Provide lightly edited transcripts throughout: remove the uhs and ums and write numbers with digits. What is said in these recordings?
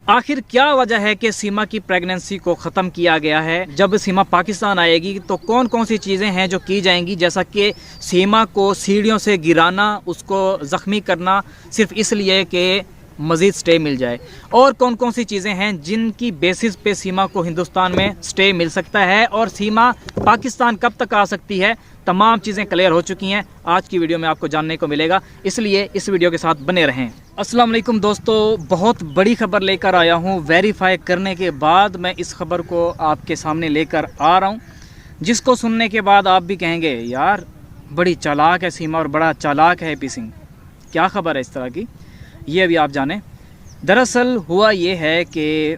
आखिर क्या वजह है कि सीमा की प्रेगनेंसी को ख़त्म किया गया है। जब सीमा पाकिस्तान आएगी तो कौन कौन सी चीज़ें हैं जो की जाएंगी, जैसा कि सीमा को सीढ़ियों से गिराना, उसको ज़ख्मी करना सिर्फ इसलिए कि मज़ीद स्टे मिल जाए, और कौन कौन सी चीज़ें हैं जिनकी बेसिस पे सीमा को हिंदुस्तान में स्टे मिल सकता है और सीमा पाकिस्तान कब तक आ सकती है। तमाम चीज़ें क्लियर हो चुकी हैं, आज की वीडियो में आपको जानने को मिलेगा, इसलिए इस वीडियो के साथ बने रहें। अस्सलाम वालेकुम दोस्तों, बहुत बड़ी खबर लेकर आया हूँ। वेरीफाई करने के बाद मैं इस खबर को आपके सामने लेकर आ रहा हूँ, जिसको सुनने के बाद आप भी कहेंगे यार बड़ी चालाक है सीमा और बड़ा चालाक है एपी सिंह, क्या खबर है इस तरह की, ये अभी आप जानें। दरअसल हुआ ये है कि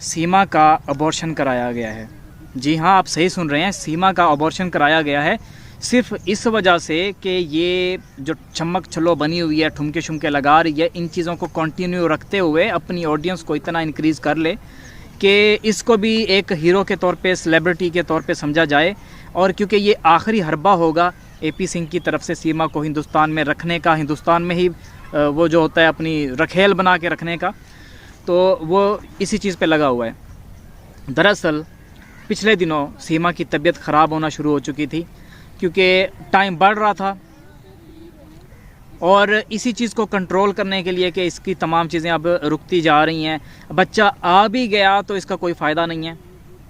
सीमा का अबॉर्शन कराया गया है। जी हाँ, आप सही सुन रहे हैं, सीमा का अबॉर्शन कराया गया है सिर्फ इस वजह से कि ये जो चमक छलो बनी हुई है, ठुमके शुमके लगा रही है, इन चीज़ों को कंटिन्यू रखते हुए अपनी ऑडियंस को इतना इंक्रीज़ कर ले कि इसको भी एक हीरो के तौर पे, सेलिब्रिटी के तौर पे समझा जाए। और क्योंकि ये आखिरी हरबा होगा एपी सिंह की तरफ से सीमा को हिंदुस्तान में रखने का, हिंदुस्तान में ही वो जो होता है अपनी रखेल बना के रखने का, तो वो इसी चीज़ पे लगा हुआ है। दरअसल पिछले दिनों सीमा की तबीयत ख़राब होना शुरू हो चुकी थी क्योंकि टाइम बढ़ रहा था, और इसी चीज़ को कंट्रोल करने के लिए कि इसकी तमाम चीज़ें अब रुकती जा रही हैं। बच्चा आ भी गया तो इसका कोई फ़ायदा नहीं है।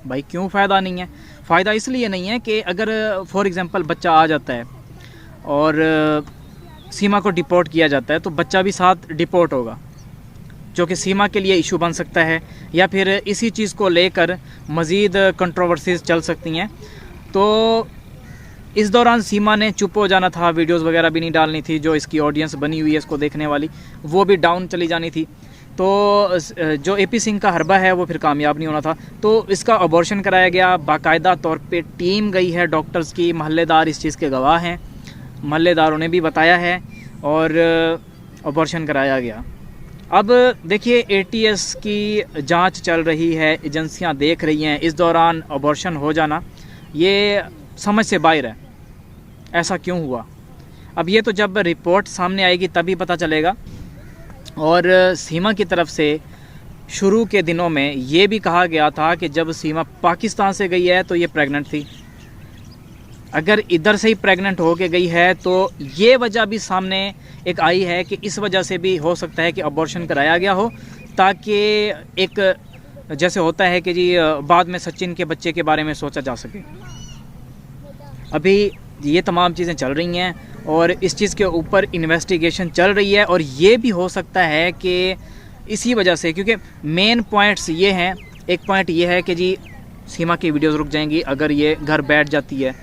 भाई क्यों फ़ायदा नहीं है? फ़ायदा इसलिए नहीं है कि अगर फॉर एग्ज़ाम्पल बच्चा आ जाता है और सीमा को डिपोर्ट किया जाता है तो बच्चा भी साथ डिपोर्ट होगा, जो कि सीमा के लिए इशू बन सकता है, या फिर इसी चीज़ को लेकर मज़ीद कंट्रोवर्सीज चल सकती हैं। तो इस दौरान सीमा ने चुप हो जाना था, वीडियोस वगैरह भी नहीं डालनी थी, जो इसकी ऑडियंस बनी हुई है इसको देखने वाली वो भी डाउन चली जानी थी। तो जो एपी सिंह का हरबा है वो फिर कामयाब नहीं होना था, तो इसका अबॉर्शन कराया गया। बाकायदा तौर पे टीम गई है डॉक्टर्स की, महल्लेदार इस चीज़ के गवाह हैं, महल्लेदारों ने भी बताया है, और अबॉर्शन कराया गया। अब देखिए एटीएस की जांच चल रही है, एजेंसियां देख रही हैं, इस दौरान अबॉर्शन हो जाना ये समझ से बाहर है। ऐसा क्यों हुआ? अब ये तो जब रिपोर्ट सामने आएगी तभी पता चलेगा। और सीमा की तरफ से शुरू के दिनों में ये भी कहा गया था कि जब सीमा पाकिस्तान से गई है तो ये प्रेग्नेंट थी। अगर इधर से ही प्रेग्नेंट होके गई है तो ये वजह भी सामने एक आई है कि इस वजह से भी हो सकता है कि अबॉर्शन कराया गया हो, ताकि एक जैसे होता है कि जी बाद में सचिन के बच्चे के बारे में सोचा जा सके। अभी ये तमाम चीज़ें चल रही हैं और इस चीज़ के ऊपर इन्वेस्टिगेशन चल रही है, और ये भी हो सकता है कि इसी वजह से, क्योंकि मेन पॉइंट्स ये हैं। एक पॉइंट ये है कि जी सीमा की वीडियोस रुक जाएंगी अगर ये घर बैठ जाती है,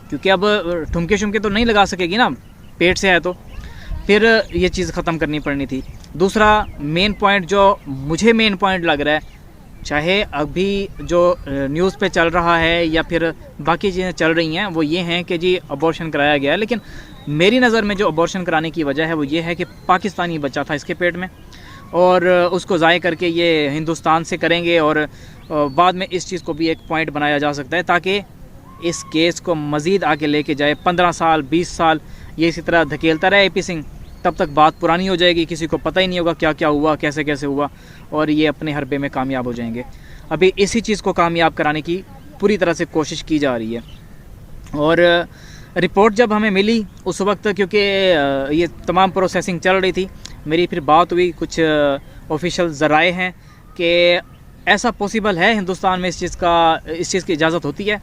क्योंकि अब ठुमके शुमके तो नहीं लगा सकेगी ना, पेट से है तो फिर ये चीज़ ख़त्म करनी पड़नी थी। दूसरा मेन पॉइंट जो मुझे मेन पॉइंट लग रहा है, चाहे अभी जो न्यूज़ पे चल रहा है या फिर बाकी चीज़ें चल रही हैं, वो ये हैं कि जी अबॉर्शन कराया गया है, लेकिन मेरी नज़र में जो अबॉर्शन कराने की वजह है वो ये है कि पाकिस्तानी बच्चा था इसके पेट में, और उसको ज़ाय करके ये हिंदुस्तान से करेंगे, और बाद में इस चीज़ को भी एक पॉइंट बनाया जा सकता है ताकि इस केस को मज़ीद आगे लेके जाए। 15 साल 20 साल ये इसी तरह धकेलता रहे एपी सिंह, तब तक बात पुरानी हो जाएगी, किसी को पता ही नहीं होगा क्या क्या हुआ, कैसे कैसे हुआ, और ये अपने हरबे में कामयाब हो जाएंगे। अभी इसी चीज़ को कामयाब कराने की पूरी तरह से कोशिश की जा रही है। और रिपोर्ट जब हमें मिली उस वक्त, क्योंकि ये तमाम प्रोसेसिंग चल रही थी, मेरी फिर बात हुई कुछ ऑफिशियल ज़राए हैं कि ऐसा पॉसिबल है हिंदुस्तान में इस चीज़ की इजाज़त होती है।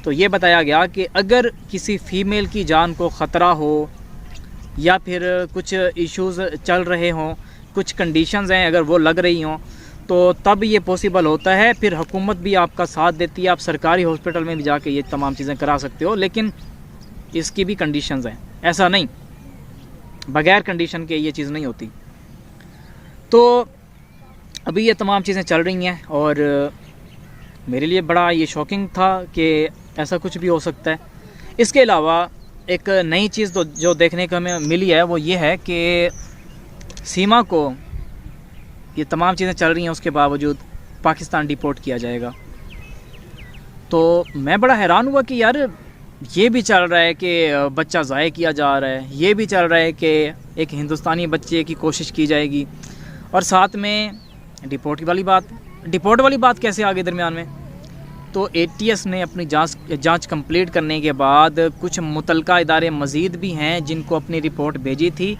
तो ये बताया गया कि अगर किसी फ़ीमेल की जान को ख़तरा हो या फिर कुछ इश्यूज़ चल रहे हों, कुछ कंडीशंस हैं अगर वो लग रही हों, तो तब ये पॉसिबल होता है। फिर हुकूमत भी आपका साथ देती है, आप सरकारी हॉस्पिटल में भी जाके ये तमाम चीज़ें करा सकते हो, लेकिन इसकी भी कंडीशंस हैं। ऐसा नहीं बगैर कंडीशन के ये चीज़ नहीं होती। तो अभी ये तमाम चीज़ें चल रही हैं, और मेरे लिए बड़ा ये शॉकिंग था कि ऐसा कुछ भी हो सकता है। इसके अलावा एक नई चीज़ तो जो देखने को हमें मिली है वो ये है कि सीमा को ये तमाम चीज़ें चल रही हैं उसके बावजूद पाकिस्तान डिपोर्ट किया जाएगा। तो मैं बड़ा हैरान हुआ कि यार ये भी चल रहा है कि बच्चा ज़ाय किया जा रहा है, ये भी चल रहा है कि एक हिंदुस्तानी बच्चे की कोशिश की जाएगी, और साथ में डिपोर्ट वाली बात कैसे आ गई दरमियान में? तो एटीएस ने अपनी जांच कंप्लीट करने के बाद कुछ मुतलका इदारे मज़ीद भी हैं जिनको अपनी रिपोर्ट भेजी थी,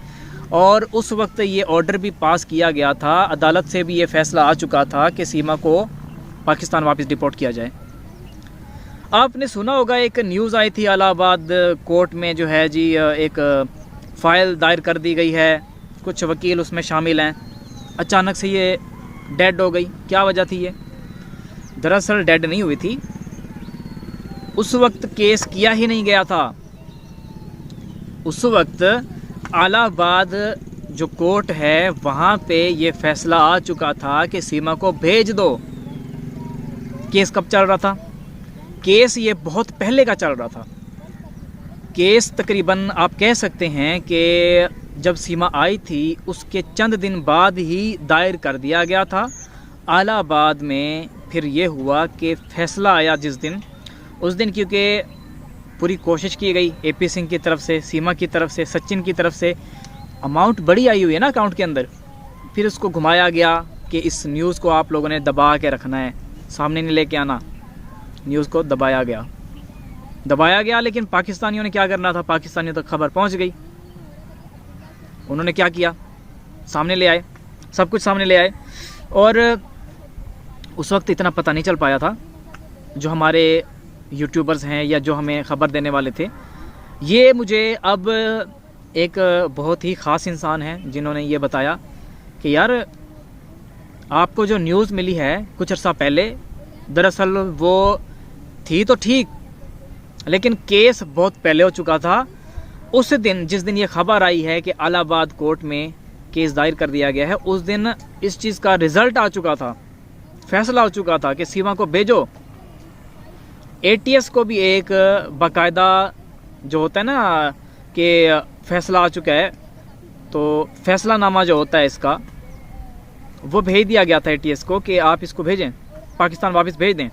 और उस वक्त ये ऑर्डर भी पास किया गया था, अदालत से भी ये फ़ैसला आ चुका था कि सीमा को पाकिस्तान वापस डिपोर्ट किया जाए। आपने सुना होगा, एक न्यूज़ आई थी इलाहाबाद कोर्ट में जो है जी, एक फ़ाइल दायर कर दी गई है, कुछ वकील उसमें शामिल हैं, अचानक से ये डेड हो गई। क्या वजह थी ये? दरअसल डेड नहीं हुई थी, उस वक्त केस किया ही नहीं गया था। उस वक्त इलाहाबाद जो कोर्ट है वहाँ पे ये फ़ैसला आ चुका था कि सीमा को भेज दो। केस कब चल रहा था? केस ये बहुत पहले का चल रहा था। केस तकरीबन आप कह सकते हैं कि जब सीमा आई थी उसके चंद दिन बाद ही दायर कर दिया गया था इलाहाबाद में। फिर ये हुआ कि फ़ैसला आया जिस दिन, उस दिन क्योंकि पूरी कोशिश की गई एपी सिंह की तरफ से, सीमा की तरफ से, सचिन की तरफ से, अमाउंट बड़ी आई हुई है ना अकाउंट के अंदर, फिर उसको घुमाया गया कि इस न्यूज़ को आप लोगों ने दबा के रखना है, सामने नहीं लेके आना। न्यूज़ को दबाया गया, लेकिन पाकिस्तानियों ने क्या करना था? पाकिस्तानियों तक खबर पहुंच गई। उन्होंने क्या किया? सामने ले आए, सब कुछ सामने ले आए। और उस वक्त इतना पता नहीं चल पाया था। जो हमारे यूट्यूबर्स हैं या जो हमें ख़बर देने वाले थे, ये मुझे अब एक बहुत ही ख़ास इंसान हैं जिन्होंने ये बताया कि यार आपको जो न्यूज़ मिली है कुछ अर्सा पहले, दरअसल वो थी तो ठीक, लेकिन केस बहुत पहले हो चुका था। उस दिन जिस दिन ये खबर आई है कि इलाहाबाद कोर्ट में केस दायर कर दिया गया है, उस दिन इस चीज़ का रिज़ल्ट आ चुका था, फैसला हो चुका था कि सीमा को भेजो। एटीएस को भी एक बाकायदा जो होता है ना कि फ़ैसला आ चुका है, तो फैसलानामा जो होता है इसका, वो भेज दिया गया था एटीएस को कि आप इसको भेजें, पाकिस्तान वापस भेज दें।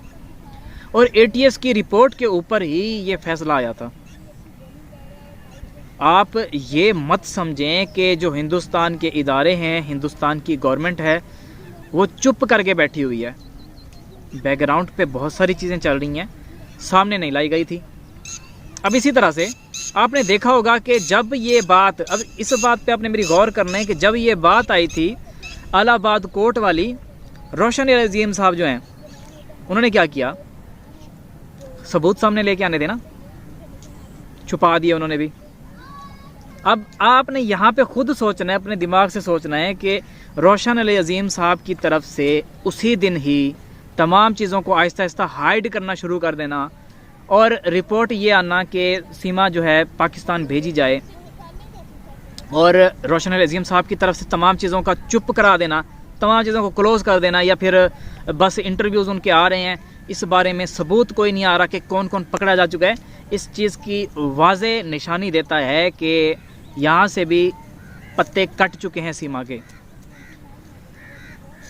और एटीएस की रिपोर्ट के ऊपर ही ये फैसला आया था। आप ये मत समझें कि जो हिंदुस्तान के इदारे हैं, हिंदुस्तान की गवर्नमेंट है, वो चुप करके बैठी हुई है। बैकग्राउंड पे बहुत सारी चीज़ें चल रही हैं, सामने नहीं लाई गई थी। अब इसी तरह से आपने देखा होगा कि जब ये बात, अब इस बात पे आपने मेरी गौर करना है कि जब ये बात आई थी इलाहाबाद कोर्ट वाली, रोशन अजीम साहब जो हैं उन्होंने क्या किया? सबूत सामने लेके आने देना, छुपा दिए उन्होंने भी। अब आपने यहाँ पे खुद सोचना है, अपने दिमाग से सोचना है कि रोशन अजीम साहब की तरफ से उसी दिन ही तमाम चीज़ों को आहिस्ता आहिस्ता हाइड करना शुरू कर देना और रिपोर्ट ये आना कि सीमा जो है पाकिस्तान भेजी जाए, और रोशन अजीम साहब की तरफ से तमाम चीज़ों का चुप करा देना, तमाम चीज़ों को क्लोज़ कर देना, या फिर बस इंटरव्यूज़ उनके आ रहे हैं, इस बारे में सबूत कोई नहीं आ रहा कि कौन कौन पकड़ा जा चुका है। इस चीज़ की वाज़े निशानी देता है कि यहाँ से भी पत्ते कट चुके हैं सीमा के।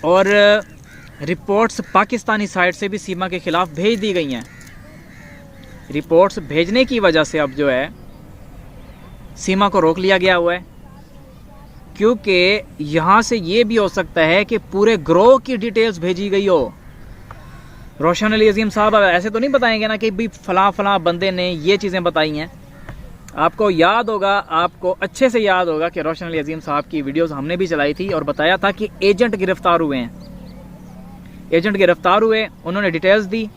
और रिपोर्ट्स पाकिस्तानी साइड से भी सीमा के ख़िलाफ़ भेज दी गई हैं। रिपोर्ट्स भेजने की वजह से अब जो है सीमा को रोक लिया गया हुआ है, क्योंकि यहाँ से ये भी हो सकता है कि पूरे ग्रोह की डिटेल्स भेजी गई हो। रोशन अजीम साहब ऐसे तो नहीं बताएंगे ना कि भाई फ़लाँ बंदे ने ये चीज़ें बताई हैं। आपको याद होगा, आपको अच्छे से याद होगा कि रोशन अजीम साहब की वीडियोस हमने भी चलाई थी और बताया था कि एजेंट गिरफ्तार हुए हैं, एजेंट गिरफ्तार हुए, उन्होंने डिटेल्स दी।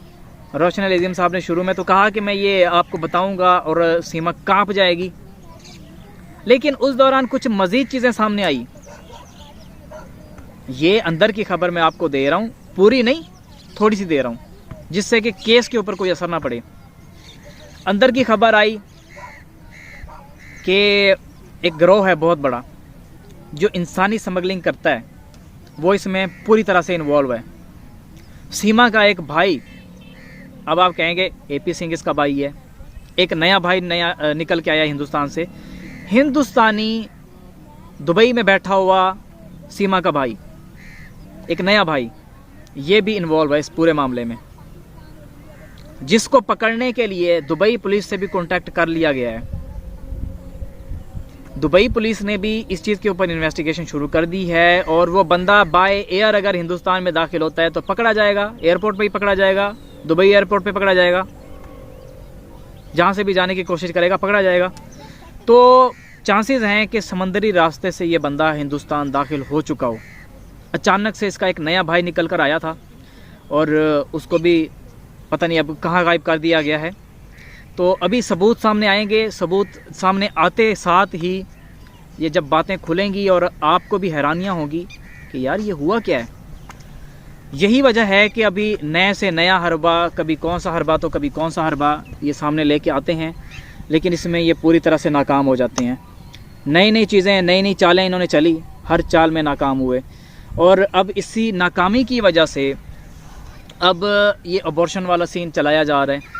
रोशन अजीम साहब ने शुरू में तो कहा कि मैं ये आपको बताऊंगा और सीमा कांप जाएगी, लेकिन उस दौरान कुछ मज़ीद चीज़ें सामने आई। ये अंदर की खबर मैं आपको दे रहा हूँ, पूरी नहीं, थोड़ी सी दे रहा हूँ, जिससे कि केस के ऊपर कोई असर ना पड़े। अंदर की खबर आई कि एक गिरोह है बहुत बड़ा जो इंसानी स्मगलिंग करता है, वो इसमें पूरी तरह से इन्वॉल्व है। सीमा का एक भाई, अब आप कहेंगे एपी सिंह इसका भाई है, एक नया भाई नया निकल के आया हिंदुस्तान से, हिंदुस्तानी दुबई में बैठा हुआ सीमा का भाई, एक नया भाई, ये भी इन्वॉल्व है इस पूरे मामले में, जिसको पकड़ने के लिए दुबई पुलिस से भी कांटेक्ट कर लिया गया है। दुबई पुलिस ने भी इस चीज़ के ऊपर इन्वेस्टिगेशन शुरू कर दी है और वो बंदा बाय एयर अगर हिंदुस्तान में दाखिल होता है तो पकड़ा जाएगा, एयरपोर्ट पे ही पकड़ा जाएगा, दुबई एयरपोर्ट पे पकड़ा जाएगा, जहाँ से भी जाने की कोशिश करेगा पकड़ा जाएगा। तो चांसेस हैं कि समंदरी रास्ते से ये बंदा हिंदुस्तान दाखिल हो चुका हो। अचानक से इसका एक नया भाई निकल कर आया था और उसको भी पता नहीं अब कहाँ गायब कर दिया गया है। तो अभी सबूत सामने आएंगे, सबूत सामने आते साथ ही ये जब बातें खुलेंगी और आपको भी हैरानियाँ होगी कि यार ये हुआ क्या है। यही वजह है कि अभी नए से नया हरबा, कभी कौन सा हरबा तो कभी कौन सा हरबा ये सामने लेके आते हैं, लेकिन इसमें ये पूरी तरह से नाकाम हो जाते हैं। नई नई चीज़ें, नई नई चालें इन्होंने चली, हर चाल में नाकाम हुए और अब इसी नाकामी की वजह से अब ये अबॉर्शन वाला सीन चलाया जा रहा है।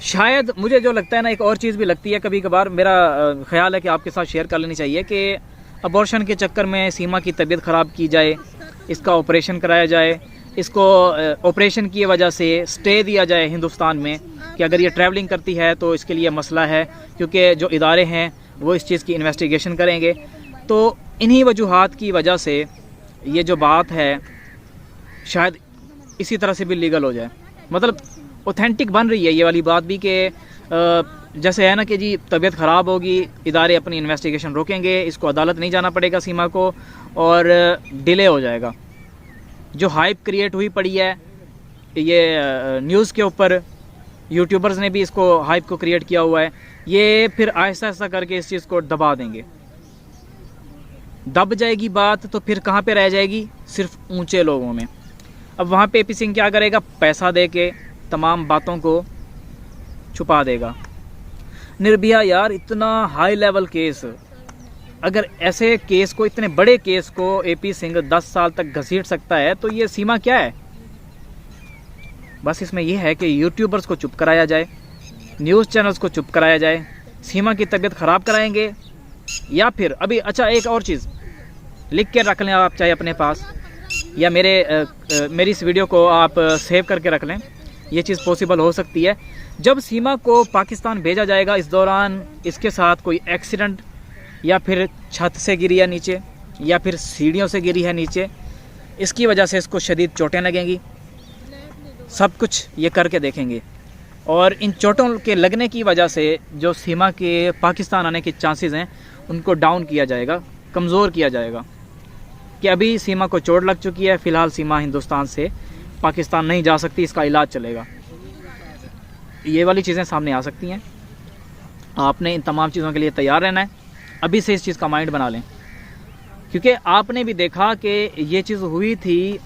शायद मुझे जो लगता है ना, एक और चीज़ भी लगती है कभी कभार, मेरा ख्याल है कि आपके साथ शेयर कर लेनी चाहिए कि अबॉर्शन के चक्कर में सीमा की तबीयत ख़राब की जाए, इसका ऑपरेशन कराया जाए, इसको ऑपरेशन की वजह से स्टे दिया जाए हिंदुस्तान में कि अगर ये ट्रैवलिंग करती है तो इसके लिए मसला है, क्योंकि जो इदारे हैं वो इस चीज़ की इन्वेस्टिगेशन करेंगे। तो इन्हीं वजूहात की वजह से ये जो बात है शायद इसी तरह से भी लीगल हो जाए, मतलब ऑथेंटिक बन रही है ये वाली बात भी कि जैसे है ना कि जी तबीयत ख़राब होगी, इदारे अपनी इन्वेस्टिगेशन रोकेंगे, इसको अदालत नहीं जाना पड़ेगा सीमा को और डिले हो जाएगा। जो हाइप क्रिएट हुई पड़ी है ये न्यूज़ के ऊपर, यूट्यूबर्स ने भी इसको हाइप को क्रिएट किया हुआ है, ये फिर आहिस्ता आहिस्ता करके इस चीज़ को दबा देंगे। दब जाएगी बात तो फिर कहाँ पे रह जाएगी, सिर्फ ऊंचे लोगों में। अब वहाँ पे एपी सिंह क्या करेगा, पैसा दे के तमाम बातों को छुपा देगा। निर्भया यार इतना हाई लेवल केस, अगर ऐसे केस को, इतने बड़े केस को एपी सिंह 10 साल तक घसीट सकता है तो ये सीमा क्या है। बस इसमें यह है कि यूट्यूबर्स को चुप कराया जाए, न्यूज़ चैनल्स को चुप कराया जाए, सीमा की तबीयत ख़राब कराएंगे या फिर अभी अच्छा एक और चीज़ लिख के रख लें आप, चाहे अपने पास या मेरी इस वीडियो को आप सेव करके रख लें, ये चीज़ पॉसिबल हो सकती है। जब सीमा को पाकिस्तान भेजा जाएगा इस दौरान इसके साथ कोई एक्सीडेंट या फिर छत से गिरी है नीचे या फिर सीढ़ियों से गिरी है नीचे, इसकी वजह से इसको शदीद चोटें लगेंगी, सब कुछ ये करके देखेंगे और इन चोटों के लगने की वजह से जो सीमा के पाकिस्तान आने के चांसेस हैं उनको डाउन किया जाएगा, कमज़ोर किया जाएगा कि अभी सीमा को चोट लग चुकी है, फ़िलहाल सीमा हिंदुस्तान से पाकिस्तान नहीं जा सकती, इसका इलाज चलेगा। ये वाली चीज़ें सामने आ सकती हैं। आपने इन तमाम चीज़ों के लिए तैयार रहना है, अभी से इस चीज़ का माइंड बना लें, क्योंकि आपने भी देखा कि ये चीज़ हुई थी,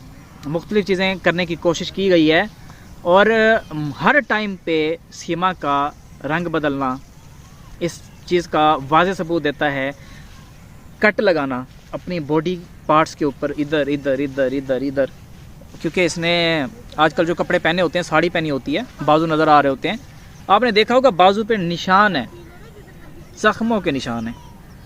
मुख्तलिफ़ चीज़ें करने की कोशिश की गई है और हर टाइम पे सीमा का रंग बदलना इस चीज़ का वाज़ेह सबूत देता है। कट लगाना अपनी बॉडी पार्ट्स के ऊपर, इधर इधर इधर इधर इधर, क्योंकि इसने आजकल जो कपड़े पहने होते हैं, साड़ी पहनी होती है, बाजू नज़र आ रहे होते हैं, आपने देखा होगा बाजू पे निशान है, ज़ख्मों के निशान है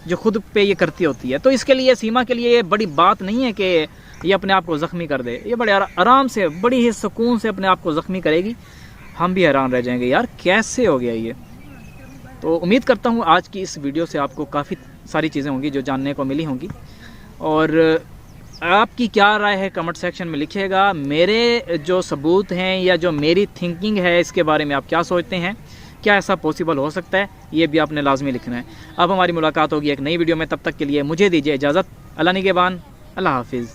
जो खुद पे ये करती होती है। तो इसके लिए सीमा के लिए ये बड़ी बात नहीं है कि ये अपने आप को ज़ख्मी कर दे, ये बड़े आराम से, बड़ी ही सुकून से अपने आप को ज़ख्मी करेगी। हम भी हैरान रह जाएंगे यार कैसे हो गया ये। तो उम्मीद करता हूँ आज की इस वीडियो से आपको काफ़ी सारी चीज़ें होंगी जो जानने को मिली होंगी और आपकी क्या राय है कमेंट सेक्शन में लिखिएगा। मेरे जो सबूत हैं या जो मेरी थिंकिंग है इसके बारे में आप क्या सोचते हैं, क्या ऐसा पॉसिबल हो सकता है, ये भी आपने लाजमी लिखना है। अब हमारी मुलाकात होगी एक नई वीडियो में, तब तक के लिए मुझे दीजिए इजाज़त। अल्लाह निगहबान, अल्लाह हाफिज़।